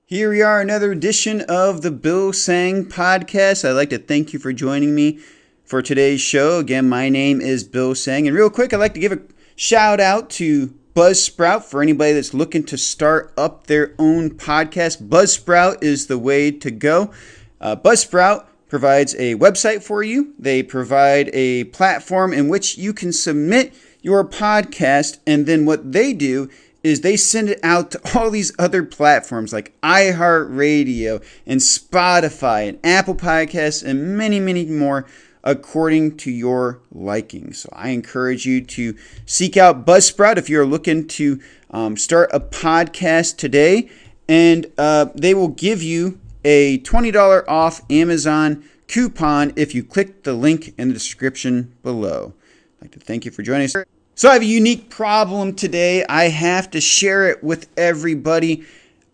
Here we are, another edition of the Bill Seng podcast. I'd like to thank you for joining me for today's show. Again, my name is Bill Seng. And real quick, I'd like to give a shout out to Buzzsprout for anybody that's looking to start up their own podcast. Buzzsprout is the way to go. Buzzsprout provides a website for you. They provide a platform in which you can submit your podcast, and then what they do is they send it out to all these other platforms like iHeartRadio and Spotify and Apple Podcasts and many, many more according to your liking. So I encourage you to seek out Buzzsprout if you're looking to start a podcast today, and they will give you a $20 off Amazon coupon if you click the link in the description below. I'd like to thank you for joining us. So I have a unique problem today. I have to share it with everybody.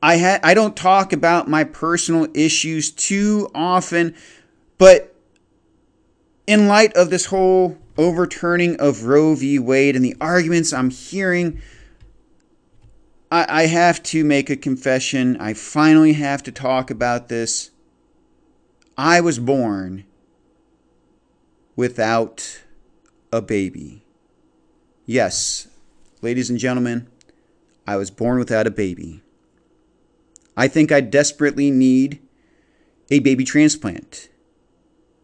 I don't talk about my personal issues too often, but in light of this whole overturning of Roe v. Wade and the arguments I'm hearing, I have to make a confession. I finally have to talk about this. I was born without a baby. Yes, ladies and gentlemen, I was born without a baby. I think I desperately need a baby transplant.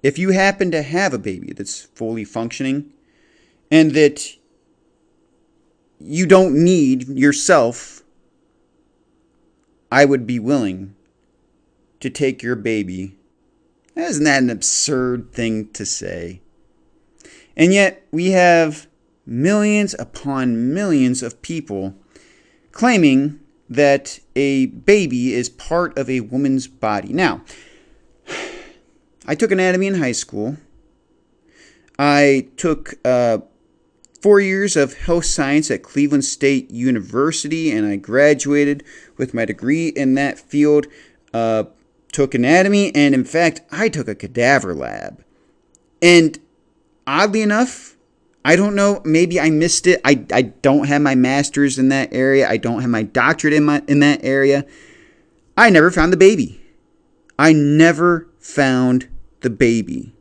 If you happen to have a baby that's fully functioning and that you don't need yourself, I would be willing to take your baby. Isn't that an absurd thing to say? And yet we have millions upon millions of people claiming that a baby is part of a woman's body. Now, I took anatomy in high school. I took 4 years of health science at Cleveland State University, and I graduated with my degree in that field. Took anatomy, and in fact, I took a cadaver lab. And oddly enough, I don't know, maybe I missed it. I don't have my master's in that area. I don't have my doctorate in that area. I never found the baby. I never found the baby.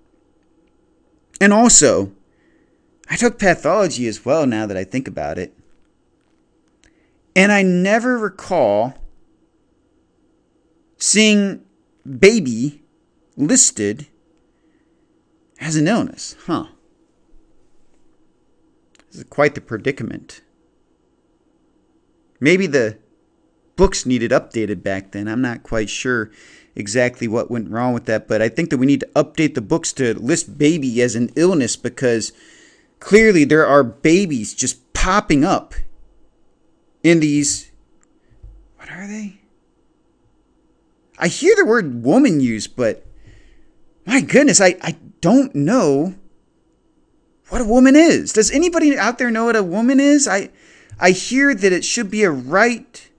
And also, I took pathology as well now that I think about it. And I never recall seeing baby listed as an illness. This is quite the predicament. Maybe the books needed updated back then. I'm not quite sure exactly what went wrong with that, but I think that we need to update the books to list baby as an illness, because clearly there are babies just popping up in these, what are they? I hear the word woman used, but my goodness, I don't know what a woman is. Does anybody out there know what a woman is? I hear that it should be a right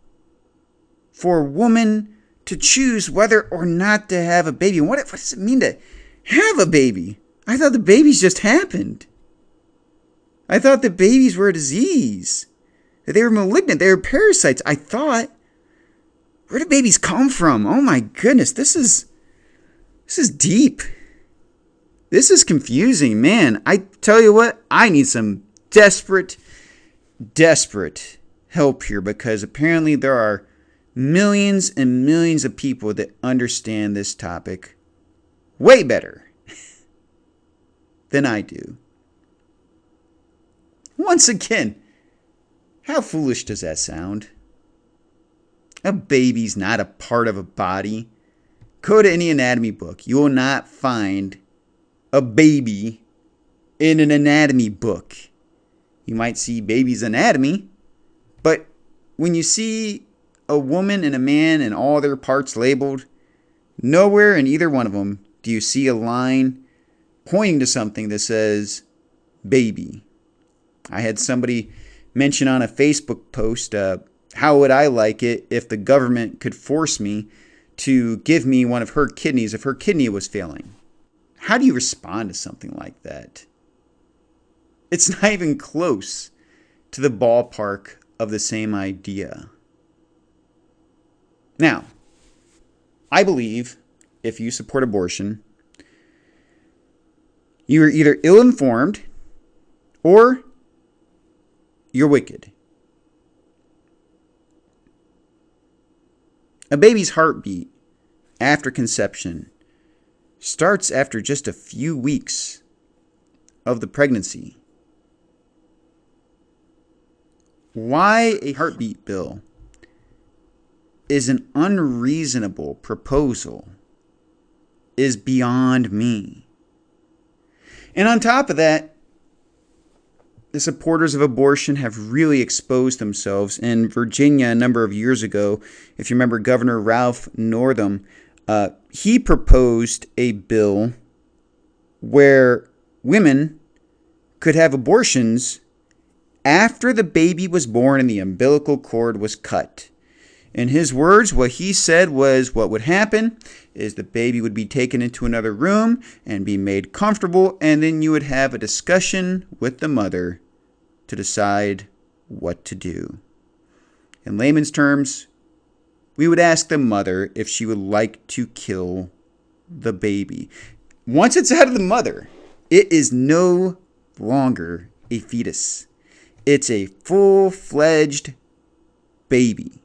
for a woman to choose whether or not to have a baby. What does it mean to have a baby? I thought the babies just happened. I thought the babies were a disease, that they were malignant, they were parasites. I thought, where do babies come from? Oh my goodness, this is deep. This is confusing, man. I tell you what, I need some desperate help here, because apparently there are millions and millions of people that understand this topic way better than I do. Once again, how foolish does that sound? A baby's not a part of a body. Go to any anatomy book. You will not find a baby in an anatomy book. You might see baby's anatomy, but when you see a woman and a man and all their parts labeled, nowhere in either one of them do you see a line pointing to something that says baby. I had somebody mention on a Facebook post, how would I like it if the government could force me to give me one of her kidneys if her kidney was failing? How do you respond to something like that? It's not even close to the ballpark of the same idea. Now, I believe if you support abortion, you're either ill-informed or you're wicked. A baby's heartbeat after conception starts after just a few weeks of the pregnancy. Why a heartbeat bill is an unreasonable proposal is beyond me. And on top of that, the supporters of abortion have really exposed themselves. In Virginia, a number of years ago, if you remember Governor Ralph Northam, he proposed a bill where women could have abortions after the baby was born and the umbilical cord was cut. In his words, what he said was what would happen is the baby would be taken into another room and be made comfortable, and then you would have a discussion with the mother to decide what to do. In layman's terms, we would ask the mother if she would like to kill the baby. Once it's out of the mother, it is no longer a fetus. It's a full-fledged baby.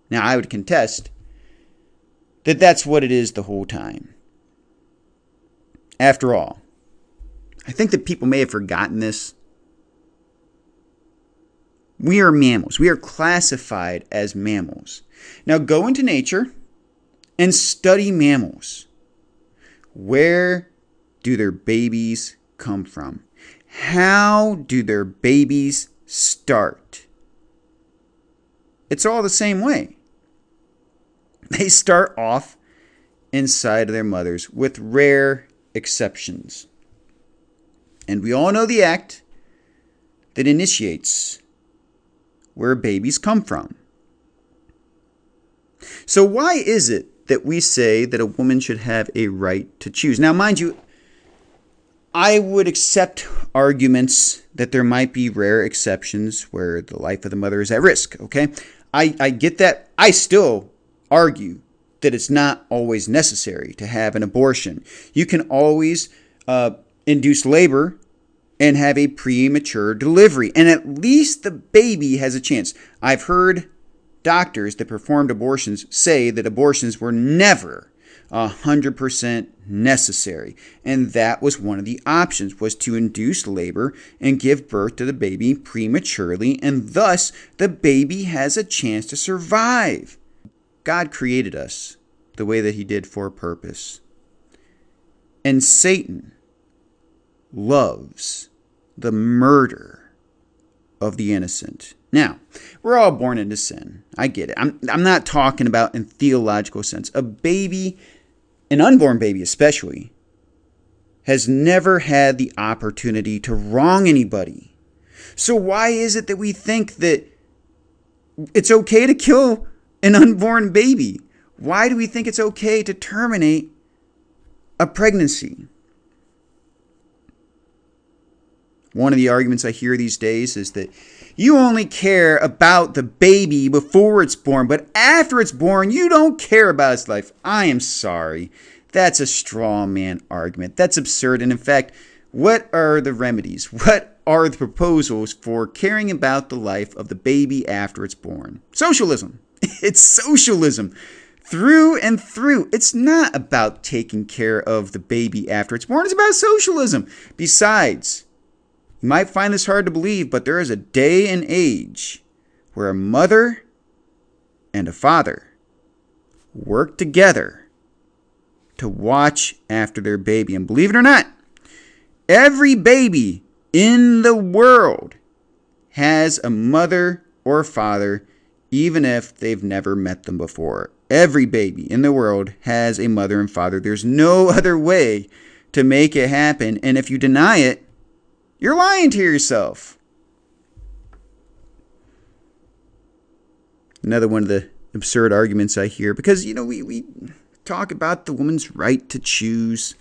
Now, I would contest that that's what it is the whole time. After all, I think that people may have forgotten this. We are mammals. We are classified as mammals. Now, go into nature and study mammals. Where do their babies come from? How do their babies start? It's all the same way. They start off inside of their mothers, with rare exceptions. And we all know the act that initiates where babies come from. So why is it that we say that a woman should have a right to choose? Now, mind you, I would accept arguments that there might be rare exceptions where the life of the mother is at risk, okay? I get that. I still argue that it's not always necessary to have an abortion. You can always induce labor and have a premature delivery, and at least the baby has a chance. I've heard doctors that performed abortions say that abortions were never 100% necessary, and that was one of the options, was to induce labor and give birth to the baby prematurely, and thus the baby has a chance to survive. God created us the way that he did for a purpose, and Satan loves the murder of the innocent. Now, we're all born into sin. I get it. I'm not talking about in theological sense. A baby, an unborn baby especially, has never had the opportunity to wrong anybody. So why is it that we think that it's okay to kill an unborn baby? Why do we think it's okay to terminate a pregnancy? One of the arguments I hear these days is that you only care about the baby before it's born, but after it's born, you don't care about its life. I am sorry. That's a straw man argument. That's absurd. And in fact, what are the remedies? What are the proposals for caring about the life of the baby after it's born? Socialism. It's socialism. Through and through. It's not about taking care of the baby after it's born. It's about socialism. Besides, you might find this hard to believe, but there is a day and age where a mother and a father work together to watch after their baby. And believe it or not, every baby in the world has a mother or father, even if they've never met them before. Every baby in the world has a mother and father. There's no other way to make it happen. And if you deny it, you're lying to yourself. Another one of the absurd arguments I hear, because, we talk about the woman's right to choose.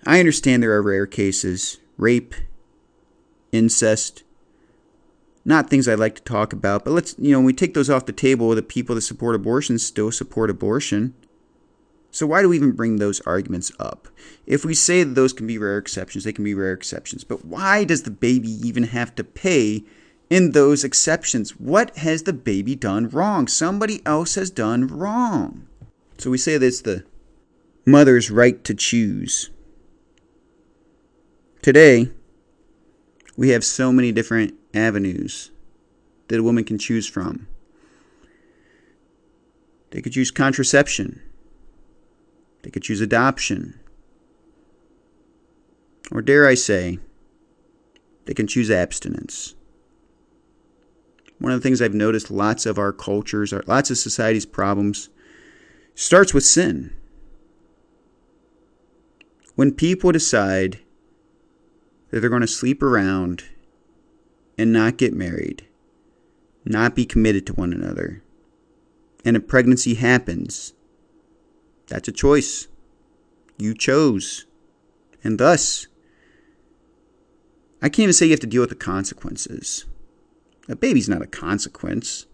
I understand there are rare cases, rape, incest, Not things I like to talk about, but when we take those off the table, the people that support abortion still support abortion. So why do we even bring those arguments up? If we say that those can be rare exceptions, they can be rare exceptions. But why does the baby even have to pay in those exceptions? What has the baby done wrong? Somebody else has done wrong. So we say that it's the mother's right to choose. Today, we have so many different avenues that a woman can choose from. They could choose contraception. They could choose adoption. Or dare I say, they can choose abstinence. One of the things I've noticed lots of our cultures, lots of society's problems, starts with sin. When people decide that they're going to sleep around and not get married, not be committed to one another, and a pregnancy happens, that's a choice. You chose. And thus, I can't even say you have to deal with the consequences. A baby's not a consequence.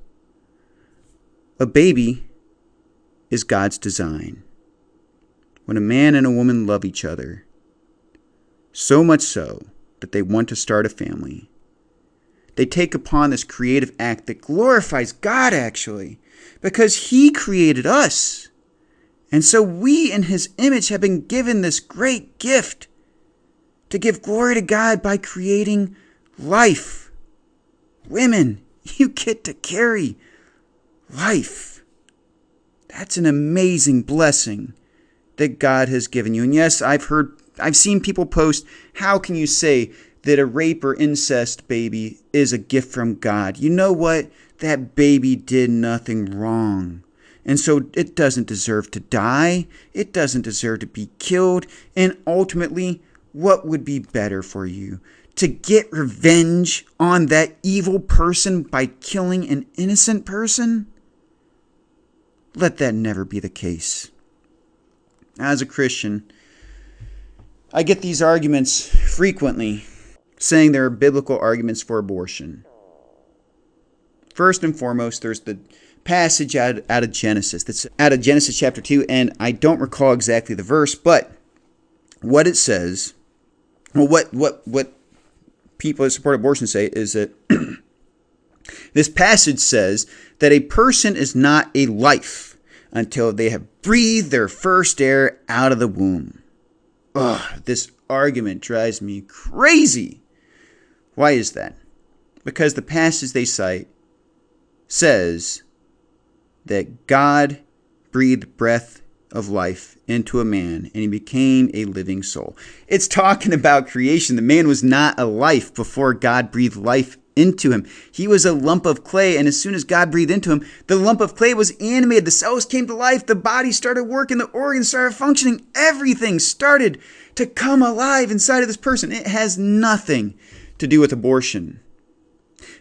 A baby is God's design. When a man and a woman love each other, so much so that they want to start a family, they take upon this creative act that glorifies God, actually, because He created us. And so we, in His image, have been given this great gift to give glory to God by creating life. Women, you get to carry life. That's an amazing blessing that God has given you. And yes, I've seen people post, how can you say that a rape or incest baby is a gift from God? You know what? That baby did nothing wrong. And so it doesn't deserve to die. It doesn't deserve to be killed. And ultimately, what would be better for you? To get revenge on that evil person by killing an innocent person? Let that never be the case. As a Christian, I get these arguments frequently, saying there are biblical arguments for abortion. First and foremost, there's the passage out of Genesis. That's out of Genesis chapter 2, and I don't recall exactly the verse, but what it says, well, what people that support abortion say is that this passage says that a person is not a life until they have breathed their first air out of the womb. Ugh, this argument drives me crazy. Why is that? Because the passage they cite says that God breathed breath of life into a man and he became a living soul. It's talking about creation. The man was not a life before God breathed life into him. He was a lump of clay, and as soon as God breathed into him, the lump of clay was animated. The cells came to life. The body started working. The organs started functioning. Everything started to come alive inside of this person. It has nothing to do with abortion.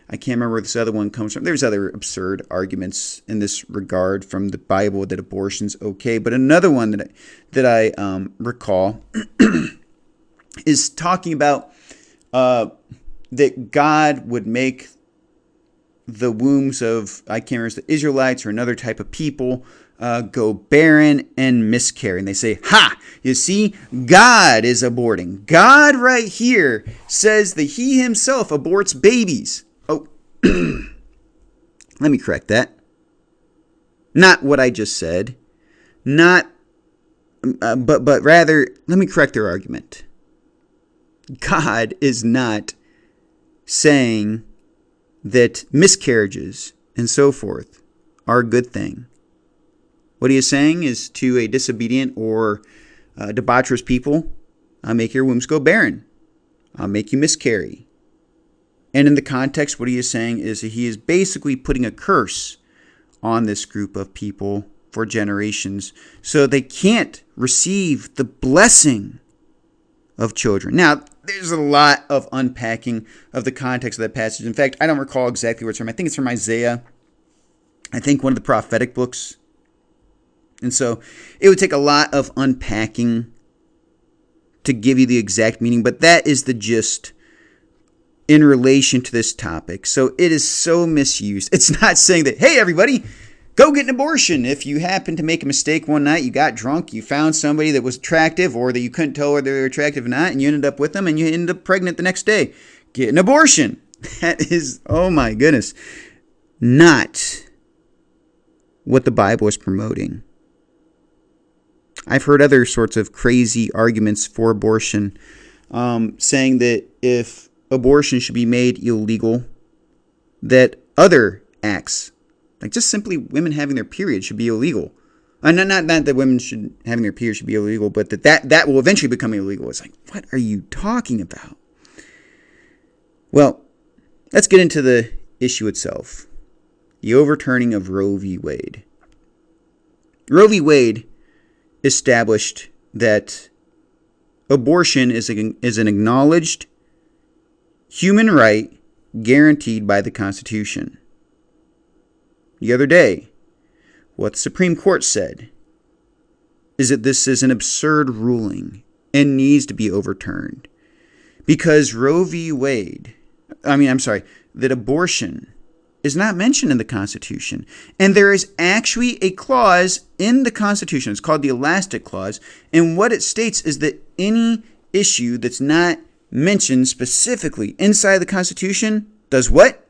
I can't remember where this other one comes from. There's other absurd arguments in this regard from the Bible that abortion's okay. But another one that I recall is talking about that God would make the wombs of, I can't remember, the Israelites or another type of people go barren and miscarry. And they say, ha, you see, God is aborting. God right here says that He Himself aborts babies. Oh, let me correct that. Not what I just said. Not, but rather, let me correct their argument. God is not saying that miscarriages and so forth are a good thing. What He is saying is to a disobedient or debaucherous people, I'll make your wombs go barren. I'll make you miscarry. And in the context, what He is saying is that He is basically putting a curse on this group of people for generations so they can't receive the blessing of children. Now, there's a lot of unpacking of the context of that passage. In fact, I don't recall exactly where it's from. I think it's from Isaiah. I think one of the prophetic books. And so it would take a lot of unpacking to give you the exact meaning, but that is the gist in relation to this topic. So it is so misused. It's not saying that, hey, everybody, go get an abortion. If you happen to make a mistake one night, you got drunk, you found somebody that was attractive or that you couldn't tell whether they were attractive or not, and you ended up with them and you ended up pregnant the next day, get an abortion. That is, oh my goodness, not what the Bible is promoting. I've heard other sorts of crazy arguments for abortion, saying that if abortion should be made illegal, that other acts, like just simply women having their period, should be illegal. Not that women having their period should be illegal, but that will eventually become illegal. It's like, what are you talking about? Well, let's get into the issue itself. The overturning of Roe v. Wade. Roe v. Wade established that abortion is an acknowledged human right guaranteed by the Constitution. The other day, what the Supreme Court said is that this is an absurd ruling and needs to be overturned because Roe v. Wade, that abortion is not mentioned in the Constitution. And there is actually a clause in the Constitution. It's called the Elastic Clause. And what it states is that any issue that's not mentioned specifically inside the Constitution does what?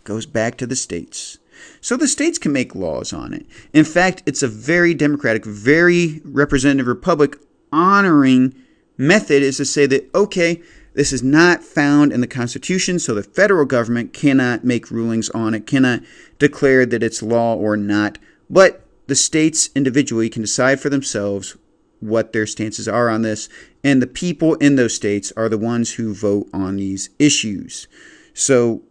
Goes back to the states. So the states can make laws on it. In fact, it's a very democratic, very representative republic honoring method is to say that, okay, this is not found in the Constitution, so the federal government cannot make rulings on it, cannot declare that it's law or not. But the states individually can decide for themselves what their stances are on this, and the people in those states are the ones who vote on these issues. So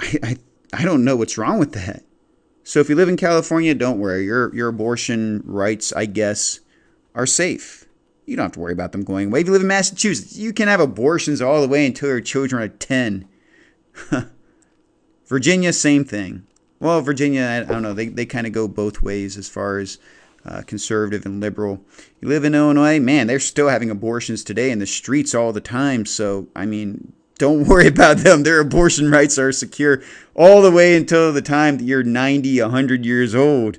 I don't know what's wrong with that. So if you live in California, don't worry. Your abortion rights, I guess, are safe. You don't have to worry about them going away. If you live in Massachusetts, you can have abortions all the way until your children are 10. Virginia, same thing. Well, Virginia, I don't know. They kind of go both ways as far as conservative and liberal. You live in Illinois, man, they're still having abortions today in the streets all the time. So, I mean, don't worry about them. Their abortion rights are secure all the way until the time that you're 90, 100 years old.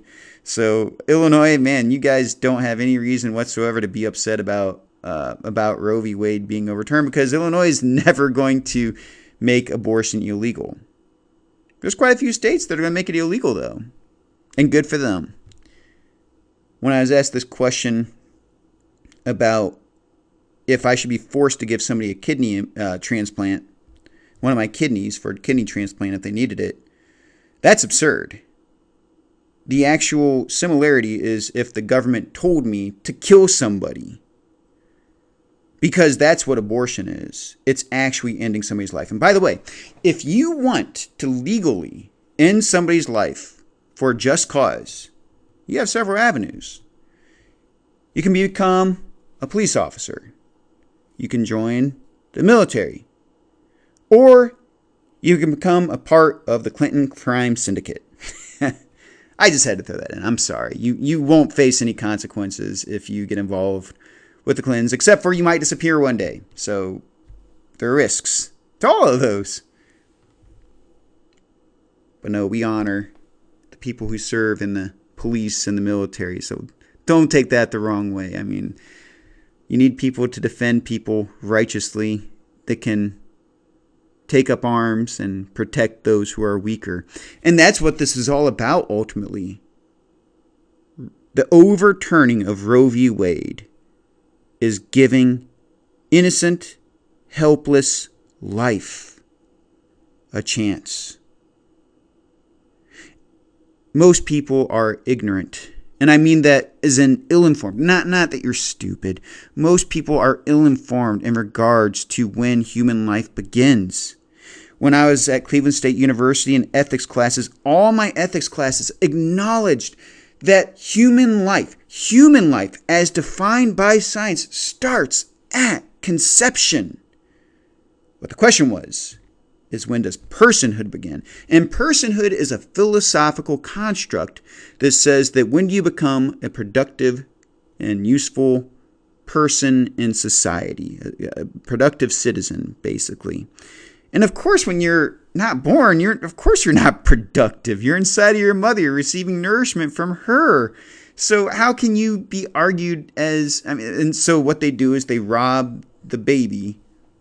So Illinois, man, you guys don't have any reason whatsoever to be upset about Roe v. Wade being overturned because Illinois is never going to make abortion illegal. There's quite a few states that are going to make it illegal, though, and good for them. When I was asked this question about if I should be forced to give somebody a kidney transplant, one of my kidneys for a kidney transplant if they needed it, that's absurd. The actual similarity is if the government told me to kill somebody. Because that's what abortion is. It's actually ending somebody's life. And by the way, if you want to legally end somebody's life for a just cause, you have several avenues. You can become a police officer. You can join the military. Or you can become a part of the Clinton crime syndicate. I just had to throw that in. I'm sorry. You won't face any consequences if you get involved with the Clintons, except for you might disappear one day. So there are risks to all of those. But no, we honor the people who serve in the police and the military. So don't take that the wrong way. I mean, you need people to defend people righteously that can take up arms and protect those who are weaker. And that's what this is all about, ultimately. The overturning of Roe v. Wade is giving innocent, helpless life a chance. Most people are ignorant. And I mean that as in ill-informed. Not that you're stupid. Most people are ill-informed in regards to when human life begins. When I was at Cleveland State University in ethics classes, all my ethics classes acknowledged that human life as defined by science starts at conception. But the question is when does personhood begin? And personhood is a philosophical construct that says that when do you become a productive and useful person in society, a productive citizen, basically. And of course, when you're not born, you're not productive. You're inside of your mother. You're receiving nourishment from her. So how can you be argued as, and so what they do is they rob the baby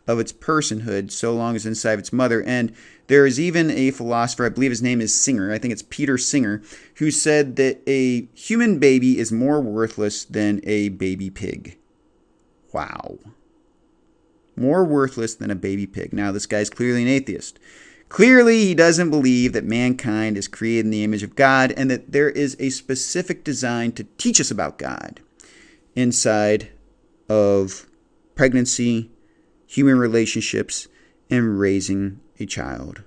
of its personhood so long as inside of its mother. And there is even a philosopher, I believe his name is Singer, I think it's Peter Singer, who said that a human baby is more worthless than a baby pig. Wow. More worthless than a baby pig. Now, this guy's clearly an atheist. Clearly, he doesn't believe that mankind is created in the image of God and that there is a specific design to teach us about God inside of pregnancy, human relationships, and raising a child.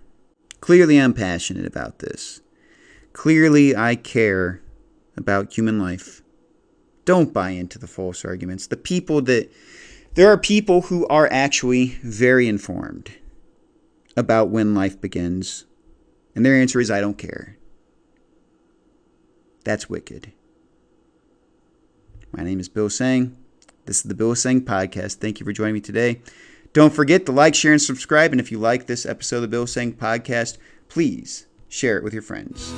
Clearly, I'm passionate about this. Clearly, I care about human life. Don't buy into the false arguments. There are people who are actually very informed about when life begins, and their answer is, I don't care. That's wicked. My name is Bill Seng. This is the Bill Seng Podcast. Thank you for joining me today. Don't forget to like, share, and subscribe. And if you like this episode of the Bill Seng Podcast, please share it with your friends.